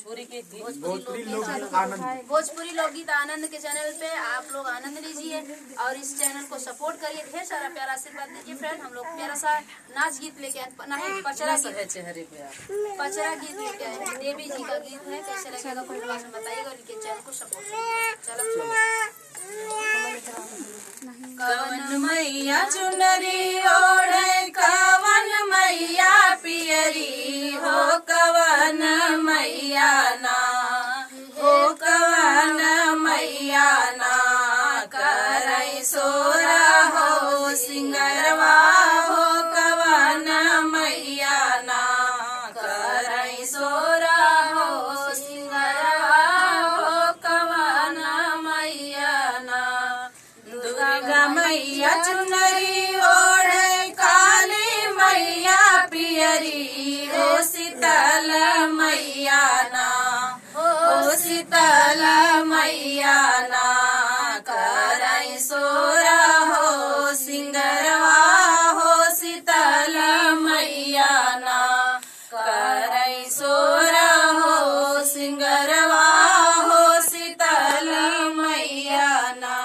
भोजपुरी लोकगीत आनंद के चैनल पे आप लोग आनंद लीजिए और इस चैनल को सपोर्ट करिए। ढेर सारा प्यारा आशीर्वाद दीजिए फ्रेंड। हम लोग प्यारा सा नाच गीत लेके आए, पचरा गीत लेके आए। देवी जी का गीत है, कैसे लगेगा कमेंट बॉक्स में बताइएगा। लेकिन चैनल को सपोर्ट करिए। चलो कवन मैया चुनरी ओढ़े, कवन मैया पियरी हो, कवन मैया ना हो, कवन मैया ना करई सोरा हो सिंगरवा हो, कवन मैया ना करई सोरा हो सिंगरवा हो, कवन मैया ना। दुर्गा मैया चुनरी ओढ़े, काली मैया पियरी हो, शीतल मैया ना हो, शीतल मैया ना करई सोरा हो सिंगरवा हो, शीतल मैया ना करई सोरा हो सिंगरवा हो, शीतल मैया ना।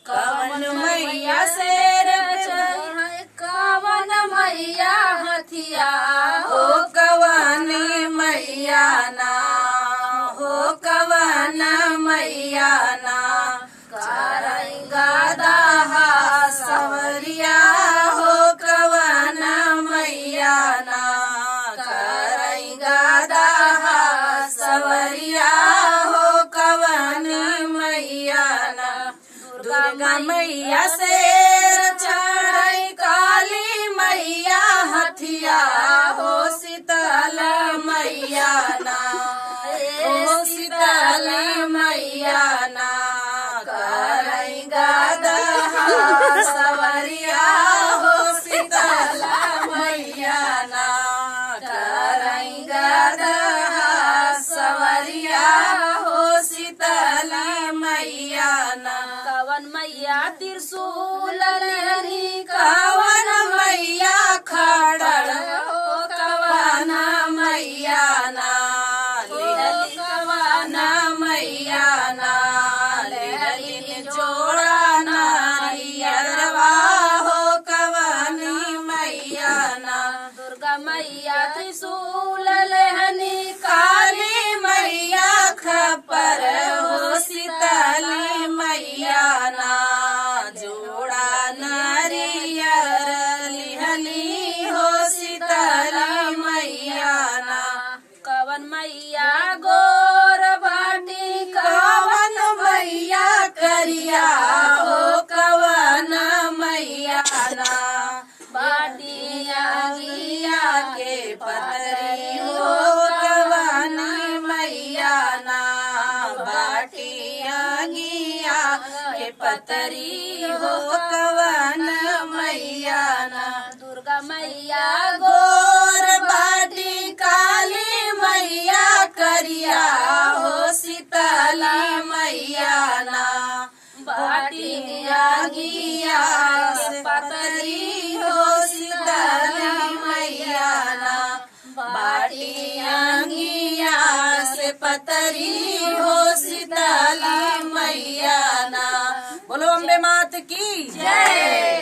कवन मैया शेर पे, कवन मैया हथिया हो, कवन मैया ना हो, कवन मैया ना करई गदा सवरिया हो, कवन मैया ना करई गदा सवरिया हो, कवन मैया ना। दुर्गा मैया शेर चढ़ई, काली मैया हथिया हो, शीतल मैया ना हो, शीतल मैया ना करई गदा सवरिया हो, शीतल मैया ना करई गदा सवरिया हो, शीतल मैया ना। कवन मैया त्रिशूल लेनी, कवन मैया खड़ड़ हो, कवन मैया ना लेली, कवन मैया ना लेली जोड़ा नारियरवा हो, कवन मैया ना। दुर्गा मैया त्रिशूल लेनी, काली मैया खपर हो, शीतली मैया ना जोड़ा नारियर लिहली हो, शीतली मैया ना। कवन मैया गोर बाटी, कवन मैया करिया हो, कवन मैया ना बाटिया गिया के पतरी हो, कवन मैया ना बाटिया गिया के पतरी हो, कवन मैया ना। दुर्गा मैया गोर बाटी, काली मैया करिया हो, शीतली मैया ना बाटिया गिया से पतरी हो, शीतली मैया ना बाटिया गिया से पतरी हो, शीतली मैया ना। बोलो अम्बे मात की जय।